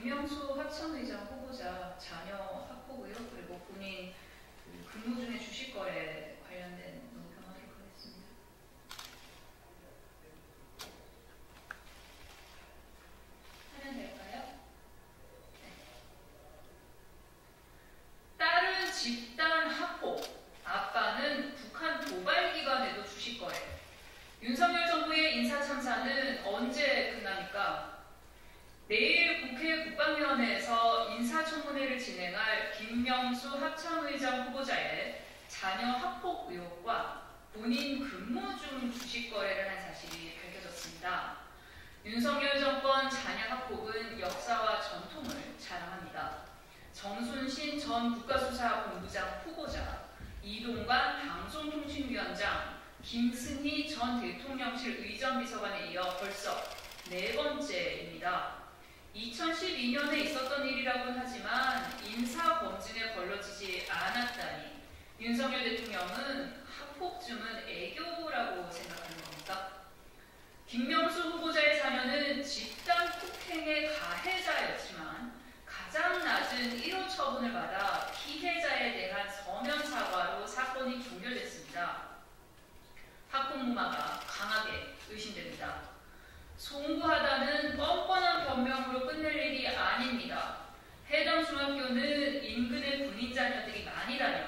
김명수 하천의장 후보자 자녀 학폭 의혹 그리고 본인 근무 중에 주식 거래 관련된 논평하도록 하겠습니다. 하면 될까요? 네. 딸은 집단 학폭, 아빠는 북한 도발기관에도 주식 거래. 윤석열 정부의 인사참사는 언제 끝납니까? 내일 국회 국방위원회에서 인사청문회를 진행할 김명수 합참의장 후보자의 자녀 학폭 의혹과 본인 근무 중 주식 거래를 한 사실이 밝혀졌습니다. 윤석열 정권 자녀 학폭은 역사와 전통을 자랑합니다. 정순신 전 국가수사본부장 후보자, 이동관 방송통신위원장, 김승희 전 대통령실 의전비서관에 이어 벌써 4번째입니다. 2012년에 있었던 일이라고는 하지만 인사검증에 걸러지지 않았다니 윤석열 대통령은 학폭증은 애교라고 생각하는 겁니까? 김명수 후보자의 자녀는 집단 폭행의 가해자였지만 가장 낮은 1호 처분을 받아 피해자에 대한 서면 사과로 사건이 종결됐습니다. 학폭 무마가 강하게 의심됩니다. 송구하다는 뻔뻔한 변명으로 끝낼 일이 아닙니다. 해당 중학교는 인근에 군인 자녀들이 많이 다녀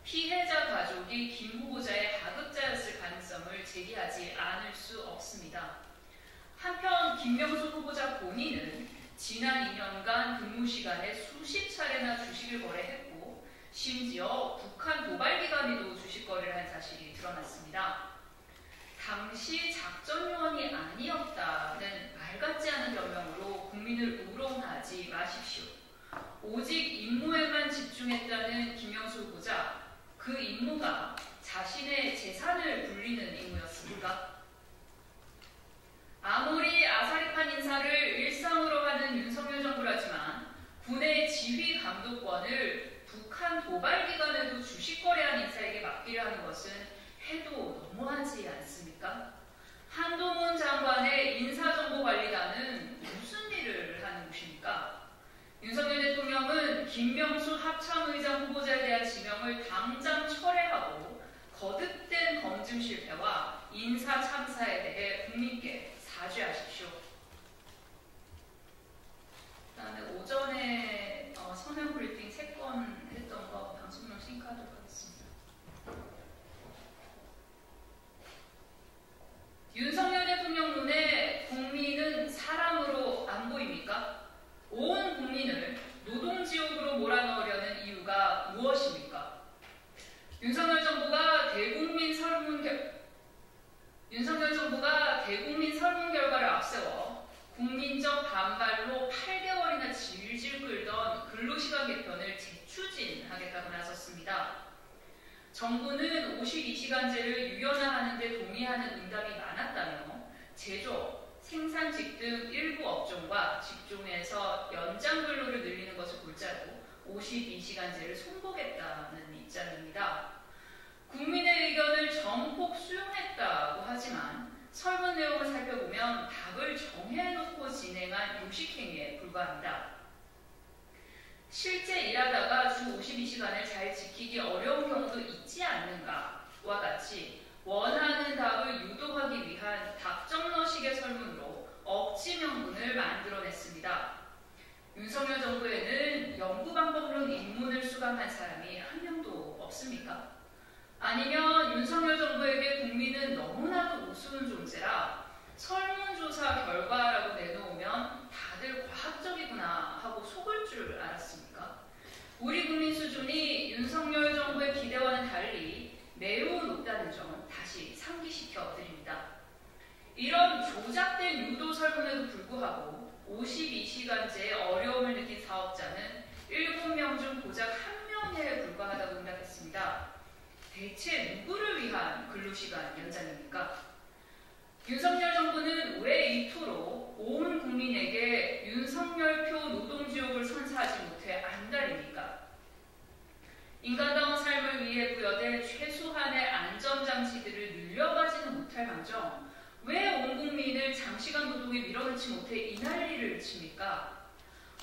피해자 가족이 김 후보자의 하급자였을 가능성을 제기하지 않을 수 없습니다. 한편 김명수 후보자 본인은 지난 2년간 근무 시간에 수십 차례나 주식을 거래했고 심지어 북한 도발기관에도 주식 거래를 한 사실이 드러났습니다. 당시 작전 요원이 아니었다는 말 같지 않은 변명으로 국민을 우롱하지 마십시오. 오직 임무에만 집중했다는 김명수 후보자, 그 임무가 자신의 재산을 불리는 임무였습니까? 아무리 아사리판 인사를 일상으로 하는 윤석열 정부라지만 군의 지휘 감독권을 북한 도발기관에도 주식 거래한 인사에게 맡기려 하는 것은 해도 너무하지 않습니까? 한동훈 장관의 인사정보관리단은 무슨 일을 하는 곳입니까? 윤석열 대통령은 김명수 합참의장 후보자에 대한 지명을 당장 철회하고 거듭된 검증 실패와 인사 참사에 대해 국민께 사죄하십시오. 그다음에 오전에 서면 브리핑 3건 했던 거 방송용 싱크하도록 하겠습니다. 윤석열 대통령 눈에 국민은 사람으로 안 보입니까? 온 국민을 노동지옥으로 몰아넣으려는 이유가 무엇입니까? 윤석열 정부가 대국민 설문 결과를 앞세워 국민적 반발로 8개월이나 질질 끌던 근로시간 개편을 재추진하겠다고 나섰습니다. 정부는 52시간제를 유연화하는 데 동의하는 응답이 많았다며 제조업, 생산직 등 일부 업종과 직종에서 연장 근로를 늘리는 것을 골자로 52시간제를 손보겠다는 입장입니다. 국민의 의견을 전폭 수용했다고 하지만 설문 내용을 살펴보면 답을 정해놓고 진행한 요식행위에 불과합니다. 실제 일하다가 주 52시간을 잘 지키기 어려운 경우도 있지 않는가와 같이 원하는 답을 유도하기 위한 답정너식의 설문으로 억지 명분을 만들어냈습니다. 윤석열 정부에는 연구 방법론 입문을 수강한 사람이 한 명도 없습니까? 아니면 윤석열 정부에게 국민은 너무나도 우스운 존재라 설문조사 결과라고 내놓으면 다들 과학적이구나 하고 속을 줄 알았습니까? 우리 국민 수준이 윤석열 정부의 기대와는 달리 매우 높다는 점 다시 상기시켜 드립니다. 이런 조작된 유도 설문에도 불구하고 52시간제의 어려움을 느낀 사업자는 7명 중 고작 1명에 불과하다고 응답했습니다. 대체 누구를 위한 근로시간 연장입니까? 윤석열 정부는 왜 이토록 온 국민에게 윤석열표 노동지옥을 선사하지 못해 안달입니까? 인간다운 삶을 위해 부여된 최소한의 안전장치들을 늘려가지는 못할 망정 왜 온 국민을 장시간 노동에 밀어넣지 못해 이 난리를 칩니까?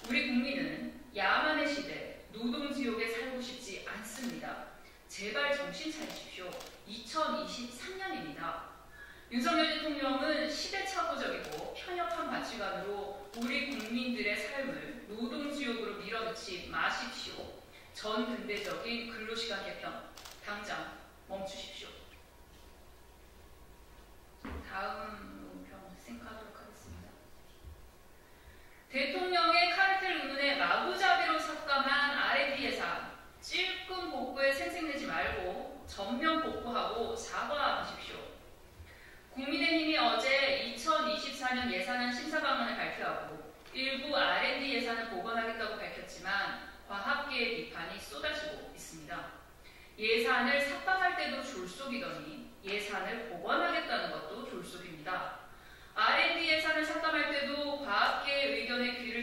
우리 국민은 야만의 시대, 노동지옥에 살고 싶지 않습니다. 제발 정신 차리십시오. 2023년입니다. 윤석열 대통령은 시대착오적이고 편협한 가치관으로 우리 국민들의 삶을 노동지옥으로 밀어넣지 마십시오. 전근대적인 근로시간 개편, 당장 멈추십시오. 다음 논평 생각하도록 하겠습니다. 대통령의 카르텔 의문에 마구잡이로 삭감한 R&D 예산, 찔끔 복구에 생색내지 말고 전면 복구하고 사과하십시오. 국민의힘이 어제 2024년 예산안 심사 방안을 발표하고 일부 R&D 예산을 복원하겠다고 밝혔지만 과학계의 비판이 쏟아지고 있습니다. 예산을 삭감할 때도 졸속이더니 예산을 복원하겠다는 것도 졸속입니다. R&D 예산을 삭감할 때도 과학계의 의견에 귀를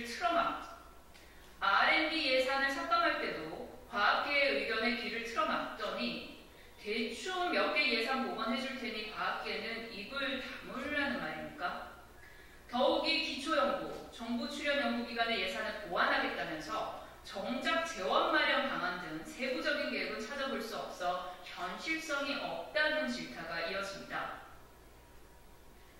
R&D 예산을 삭감할 때도 과학계의 의견에 귀를 틀어막더니 대충 몇 개 예산 복원해줄 테니 과학계는 입을 다물라는 말입니까? 더욱이 기초연구, 정부 출연 연구기관의 예산을 보완하겠다면서 정작 재원 마련 방안 등 세부적인 계획은 찾아볼 수 없어 현실성이 없다는 질타가 이어집니다.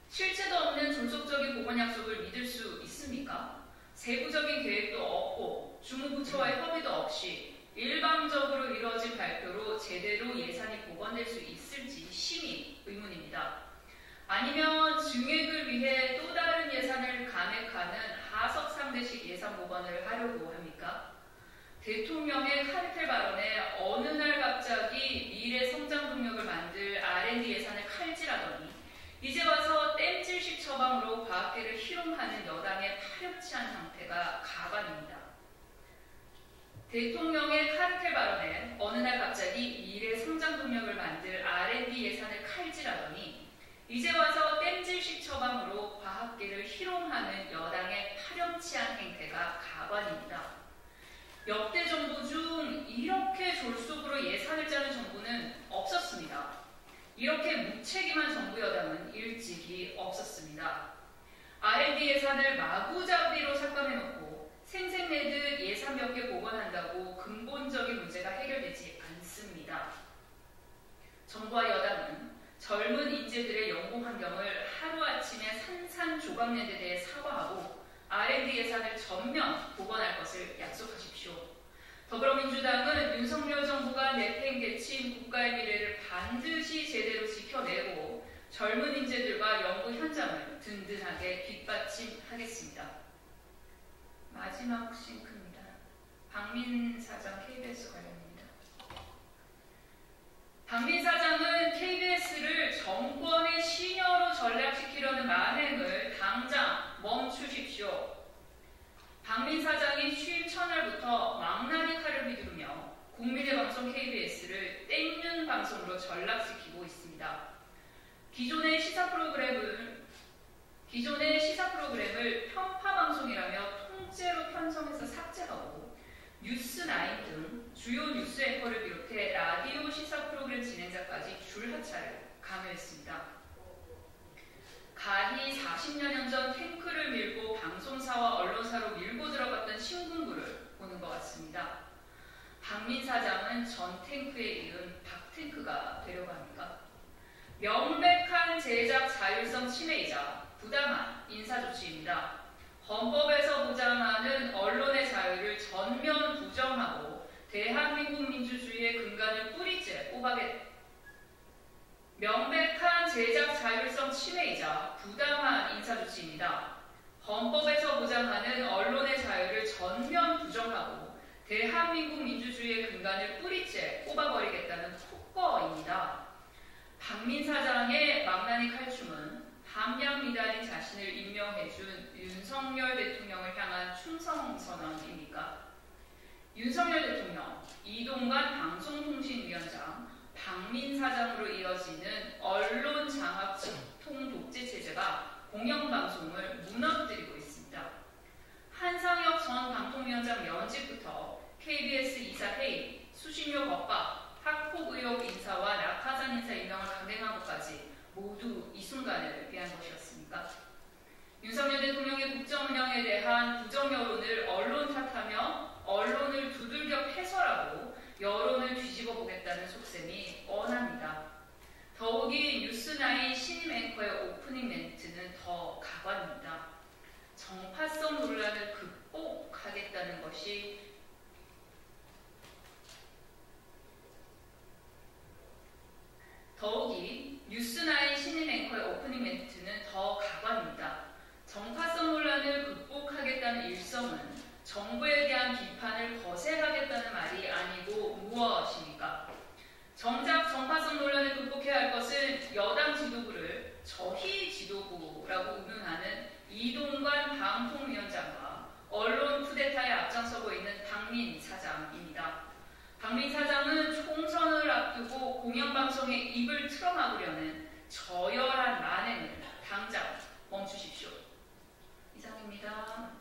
실체도 없는 졸속적인 복원 약속을 믿을 수 있습니까? 세부적인 계획도 없고 주무부처와의 협의도 없이 일방적으로 이루어진 발표로 제대로 예산이 복원될 수 있을지 심히 의문입니다. 아니면 증액을 위해 또 다른 예산을 감액하는 하석상대식 예산 복원을 하려고 합니까? 대통령의 카르텔 발언에 어느 날 갑자기 미래 성장 동력을 만들 R&D 예산을 칼질하더니 이제 와서 땜질식 처방으로 과학계를 희롱하는 여당의 파렴치한 상태가 가관입니다. 대통령의 카르텔 발언에 어느 날 갑자기 미래 성장 동력을 만들 R&D 예산을 칼질하더니 이제 와서 땜질식 처방으로 과학계를 희롱하는 여당의 파렴치한 행태가 가관입니다. 역대 정부 중 이렇게 졸속으로 예산을 짜는 정부는 없었습니다. 이렇게 무책임한 정부 여당은 일찍이 없었습니다. R&D 예산을 마구잡이로 삭감해놓고 생색내듯 예산 몇 개 복원한다고 근본적인 문제가 해결되지 않습니다. 정부와 여당은 젊은 인재들의 연공 환경을 하루아침에 산산조각낸 데 대해 사과하고 R&D 예산을 전면 복원할 것을 약속하십시오. 더불어민주당은 윤석열 정부가 내팽개친 국가의 미래를 반드시 제대로 지켜내고 젊은 인재들과 연구 현장을 든든하게 뒷받침하겠습니다. 마지막 싱크입니다. 박민 사장 KBS 관련입니다. 박민 사장은 KBS를 정권의 시녀로 전락시키려는 만행을 당장 멈추십시오. 박민 사장이 취임 첫날부터 망나니 칼을 휘두르며 국민의 방송 KBS를 땡윤 방송으로 전락시키고 있습니다. 기존의 시사 프로그램을 편파 방송이라며 통째로 편성해서 삭제하고 뉴스9 등 주요 뉴스 앵커를 비롯해 라디오 시사 프로그램 진행자까지 줄하차를 강요했습니다. 가히 40여 년 전 탱크를 밀고 방송사와 언론사로 밀고 들어갔던 신군부를 보는 것 같습니다. 박민 사장은 전 탱크에 이은 박탱크가 되려고 합니까? 명백한 제작 자율성 침해이자 부당한 인사조치입니다. 헌법에서 보장하는 언론의 자유를 전면 부정하고 대한민국 민주주의의 근간을 뿌리째 뽑아겠다. 명백한 제작 자율성 침해이자 부당한 인사조치입니다. 헌법에서 보장하는 언론의 자유를 전면 부정하고 대한민국 민주주의의 근간을 뿌리째 뽑아버리겠다는 폭거입니다. 박민 사장의 망나니 칼춤은 함량미달인 자신을 임명해준 윤석열 대통령을 향한 충성선언입니까? 윤석열 대통령, 이동관 방송통신위원장, 박민 사장으로 이어지는 언론 장악 직통 독재 체제가 공영방송을 무너뜨리고 있습니다. 한상혁 전 방통위원장 면직부터 KBS 이사 해임, 수신료 법박, 학폭 의혹 인사와 낙하산 인사 임명을 강행한 것까지 모두 이 순간을 위한 것이었습니까? 윤석열 대통령의 국정 운영에 대한 부정 여론을 언론 더욱이 뉴스9 신임 앵커의 오프닝 멘트는 더 가관입니다. 정파성 논란을 극복하겠다는 것이 더욱이 뉴스9 신임 앵커의 오프닝 멘트는 더 가관입니다. 정파성 논란을 극복하겠다는 일성은 정부에 대한 비판을 거세하겠다는 말이 아니고 무엇입니까? 정작 정파성 논란을 극복해야 할 것은 여당 지도부를 저희 지도부라고 운운하는 이동관 방통위원장과 언론 쿠데타에 앞장서고 있는 박민 사장입니다. 박민 사장은 총선을 앞두고 공영방송에 입을 틀어막으려는 저열한 만행을 당장 멈추십시오. 이상입니다.